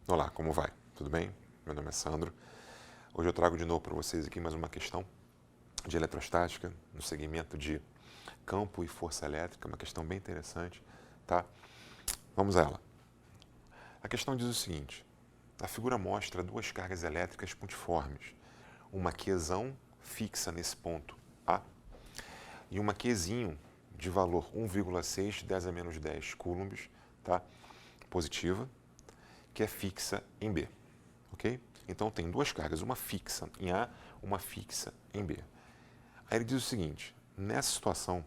Olá, como vai? Tudo bem? Meu nome é Sandro. Hoje eu trago de novo para vocês aqui mais uma questão de eletrostática no segmento de campo e força elétrica, uma questão bem interessante, tá? Vamos a ela. A questão diz o seguinte: a figura mostra duas cargas elétricas pontiformes, uma Qzão fixa nesse ponto A e uma Qzinho de valor 1,6 10 a menos 10 coulombs, tá? Positiva, que é fixa em B, ok? Então tem duas cargas, uma fixa em A, uma fixa em B. Aí ele diz o seguinte: nessa situação,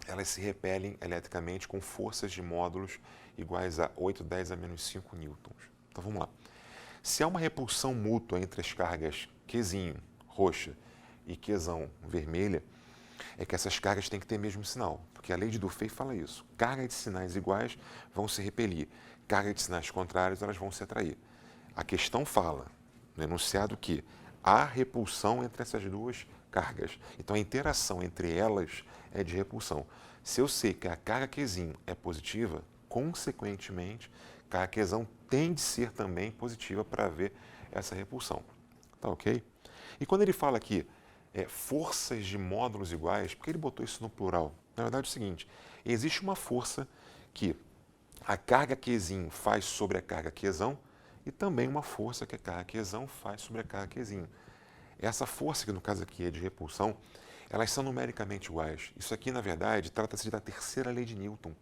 elas se repelem eletricamente com forças de módulos iguais a 8 10 a menos 5 newtons. Então vamos lá. Se há uma repulsão mútua entre as cargas Qzinho, roxa, e Qzão, vermelha, é que essas cargas têm que ter o mesmo sinal, porque a lei de Dufay fala isso. Cargas de sinais iguais vão se repelir, cargas de sinais contrários elas vão se atrair. A questão fala, no enunciado, que há repulsão entre essas duas cargas. Então a interação entre elas é de repulsão. Se eu sei que a carga Qzinho é positiva, consequentemente, a carga Qzão tem de ser também positiva para haver essa repulsão. Tá ok? E quando ele fala aqui forças de módulos iguais, por que ele botou isso no plural? Na verdade é o seguinte: existe uma força que a carga Qzinho faz sobre a carga Qzão e também uma força que a carga Qzão faz sobre a carga Qzinho. Essa força, que no caso aqui é de repulsão, elas são numericamente iguais. Isso aqui, na verdade, trata-se da terceira lei de Newton.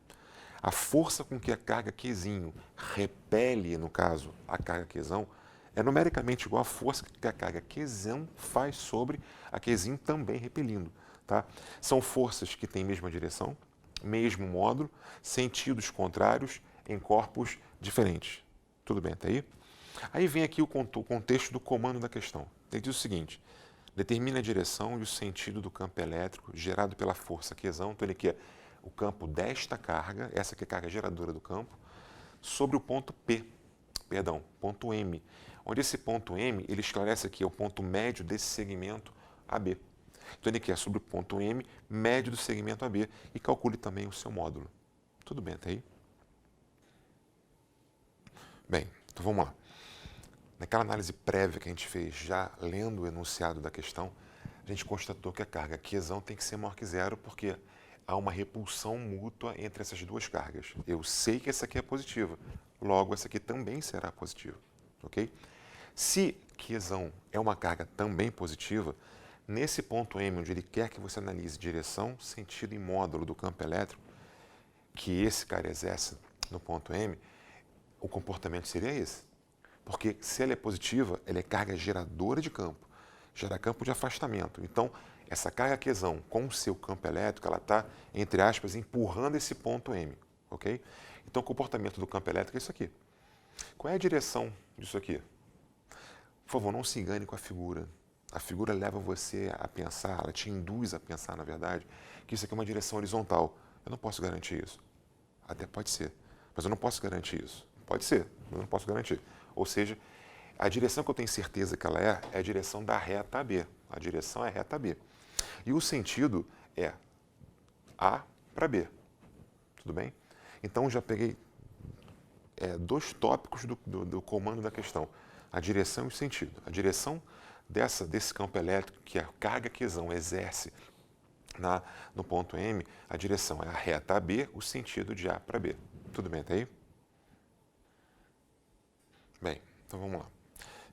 A força com que a carga Qzinho repele, no caso, a carga Qzão, é numericamente igual à força que a carga Qzão faz sobre a Qzinho também repelindo. Tá? São forças que têm mesma direção, mesmo módulo, sentidos contrários em corpos diferentes. Tudo bem até aí? Aí vem aqui o contexto do comando da questão. Ele diz o seguinte: determina a direção e o sentido do campo elétrico gerado pela força Qzão, então ele quer o campo desta carga, essa que é a carga geradora do campo, sobre o ponto ponto M, onde esse ponto M, ele esclarece aqui, é o ponto médio desse segmento AB. Então ele quer sobre o ponto M, médio do segmento AB, e calcule também o seu módulo. Tudo bem até aí? Bem, então vamos lá. Naquela análise prévia que a gente fez, já lendo o enunciado da questão, a gente constatou que a carga Qzão tem que ser maior que zero, porque há uma repulsão mútua entre essas duas cargas. Eu sei que essa aqui é positiva, logo essa aqui também será positiva, ok? Se Qzão é uma carga também positiva, nesse ponto M, onde ele quer que você analise direção, sentido e módulo do campo elétrico, que esse cara exerce no ponto M, o comportamento seria esse. Porque se ela é positiva, ela é carga geradora de campo, gera campo de afastamento. Então, essa carga Qzão com o seu campo elétrico, ela está, entre aspas, empurrando esse ponto M, ok? Então, o comportamento do campo elétrico é isso aqui. Qual é a direção disso aqui? Por favor, não se engane com a figura. A figura leva você a pensar, ela te induz a pensar, na verdade, que isso aqui é uma direção horizontal. Eu não posso garantir isso. Até pode ser, mas eu não posso garantir isso. Pode ser, mas eu não posso garantir. Ou seja, a direção que eu tenho certeza que ela é a direção da reta AB. A direção é a reta B. E o sentido é A para B. Tudo bem? Então, já peguei dois tópicos do comando da questão: a direção e o sentido. A direção desse campo elétrico que a carga Qzão exerce no ponto M, a direção é a reta AB, o sentido de A para B. Tudo bem até aí? Bem, então vamos lá.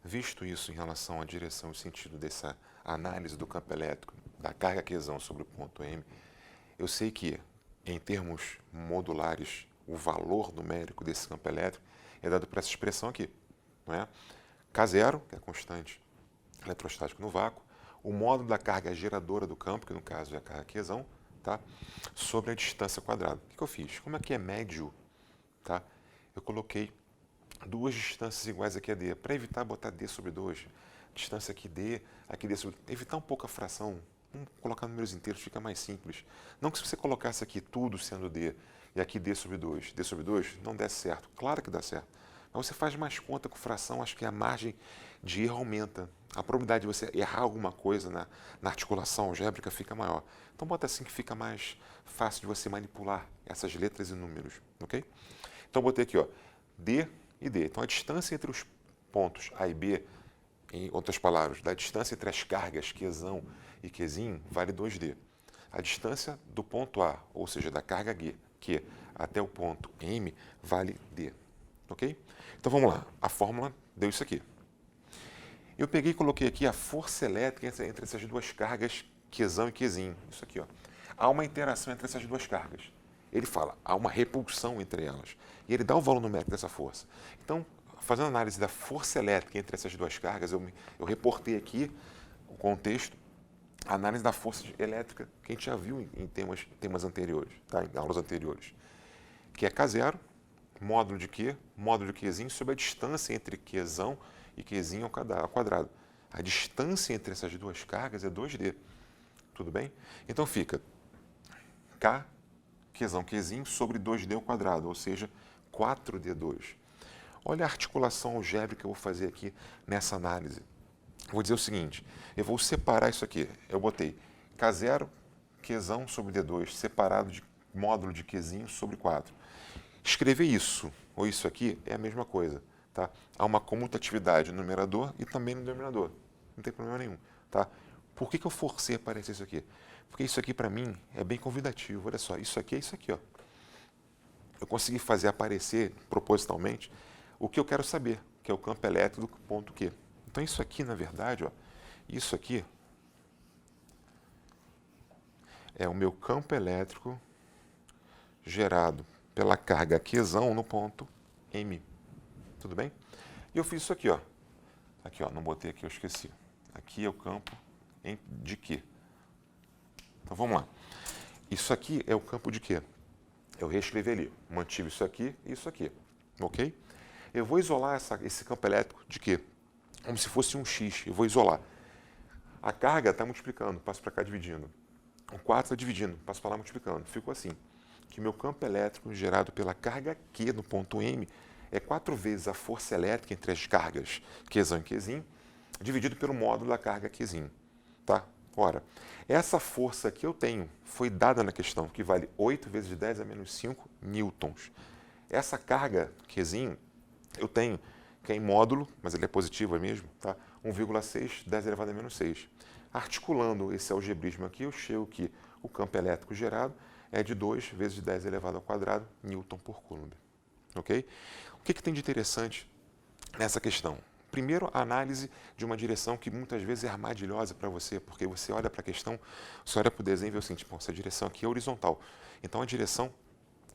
Visto isso em relação à direção e sentido dessa análise do campo elétrico, da carga Qzão sobre o ponto M, eu sei que, em termos modulares, o valor numérico desse campo elétrico é dado por essa expressão aqui, não é? K0, que é a constante eletrostática no vácuo, o módulo da carga geradora do campo, que no caso é a carga Qzão, tá? Sobre a distância quadrada. O que eu fiz? Como aqui é médio, tá? Eu coloquei duas distâncias iguais aqui a D, para evitar botar D sobre 2. Distância aqui D sobre... Evitar um pouco a fração. Vamos colocar números inteiros, fica mais simples. Não que se você colocasse aqui tudo sendo D, e aqui D sobre 2, não desse certo. Claro que dá certo. Mas você faz mais conta com fração, acho que a margem de erro aumenta. A probabilidade de você errar alguma coisa na articulação algébrica fica maior. Então bota assim que fica mais fácil de você manipular essas letras e números, ok? Então botei aqui, ó, D e D. Então, a distância entre os pontos A e B, em outras palavras, da distância entre as cargas Qzão e Qzim, vale 2D. A distância do ponto A, ou seja, da carga Q, até o ponto M, vale D. Ok? Então, vamos lá. A fórmula deu isso aqui. Eu peguei e coloquei aqui a força elétrica entre essas duas cargas Qzão e Qzim. Isso aqui, ó. Há uma interação entre essas duas cargas. Ele fala, há uma repulsão entre elas. E ele dá o valor numérico dessa força. Então, fazendo análise da força elétrica entre essas duas cargas, eu reportei aqui o contexto, a análise da força elétrica que a gente já viu em temas anteriores, tá? Em aulas anteriores. Que é K0, módulo de Q, módulo de Qzim, sobre a distância entre Qzão e Qzim ao quadrado. A distância entre essas duas cargas é 2D. Tudo bem? Então fica K, Qzão, Qzim sobre 2D ao quadrado, ou seja, 4D2. Olha a articulação algébrica que eu vou fazer aqui nessa análise. Eu vou dizer o seguinte, eu vou separar isso aqui. Eu botei K0, Qzão sobre D2, separado de módulo de Qzim sobre 4. Escrever isso ou isso aqui é a mesma coisa. Tá? Há uma comutatividade no numerador e também no denominador. Não tem problema nenhum. Tá? Por que eu forcei a aparecer isso aqui? Porque isso aqui, para mim, é bem convidativo. Olha só, isso aqui é isso aqui. Ó. Eu consegui fazer aparecer, propositalmente, o que eu quero saber, que é o campo elétrico do ponto Q. Então, isso aqui, na verdade, ó, isso aqui é o meu campo elétrico gerado pela carga Qzão no ponto M. Tudo bem? E eu fiz isso aqui, ó. Aqui, ó, não botei aqui, eu esqueci. Aqui é o campo de Q. Então, vamos lá. Isso aqui é o campo de Q. Eu reescrevi ali. Mantive isso aqui e isso aqui. Ok? Eu vou isolar esse campo elétrico de Q. Como se fosse um X. Eu vou isolar. A carga está multiplicando. Passo para cá dividindo. O 4 está dividindo. Passo para lá multiplicando. Ficou assim. Que meu campo elétrico gerado pela carga Q no ponto M é 4 vezes a força elétrica entre as cargas Qzão e Qzim, dividido pelo módulo da carga Qzim. Tá? Ora, essa força que eu tenho foi dada na questão, que vale 8 vezes 10 a menos 5 newtons. Essa carga Qzim eu tenho, que é em módulo, mas ele é positivo mesmo, tá? 1,6, 10 elevado a menos 6. Articulando esse algebrismo aqui, eu chego que o campo elétrico gerado é de 2 vezes 10 elevado ao quadrado, newton por coulomb. Ok? O que tem de interessante nessa questão? Primeiro, a análise de uma direção que muitas vezes é armadilhosa para você, porque você olha para a questão, você olha para o desenho e vê o seguinte, essa direção aqui é horizontal. Então, a direção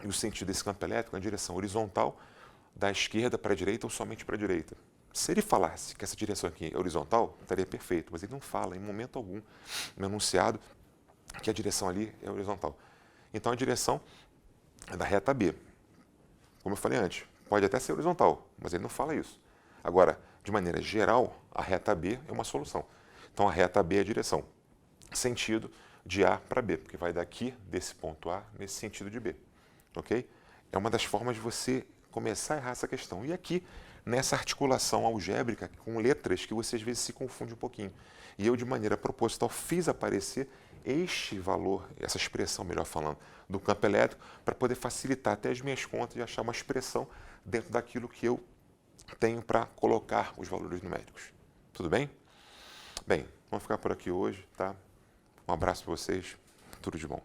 e o sentido desse campo elétrico é a direção horizontal da esquerda para a direita ou somente para a direita. Se ele falasse que essa direção aqui é horizontal, estaria perfeito, mas ele não fala em momento algum no enunciado que a direção ali é horizontal. Então, a direção é da reta B. Como eu falei antes, pode até ser horizontal, mas ele não fala isso. Agora, de maneira geral, a reta B é uma solução. Então, a reta B é a direção. Sentido de A para B, porque vai daqui, desse ponto A, nesse sentido de B. Ok? É uma das formas de você começar a errar essa questão. E aqui, nessa articulação algébrica, com letras que você às vezes se confunde um pouquinho. E eu, de maneira proposital, fiz aparecer este valor, essa expressão, melhor falando, do campo elétrico, para poder facilitar até as minhas contas e achar uma expressão dentro daquilo que eu tenho para colocar os valores numéricos. Tudo bem? Bem, vamos ficar por aqui hoje, tá? Um abraço para vocês, tudo de bom.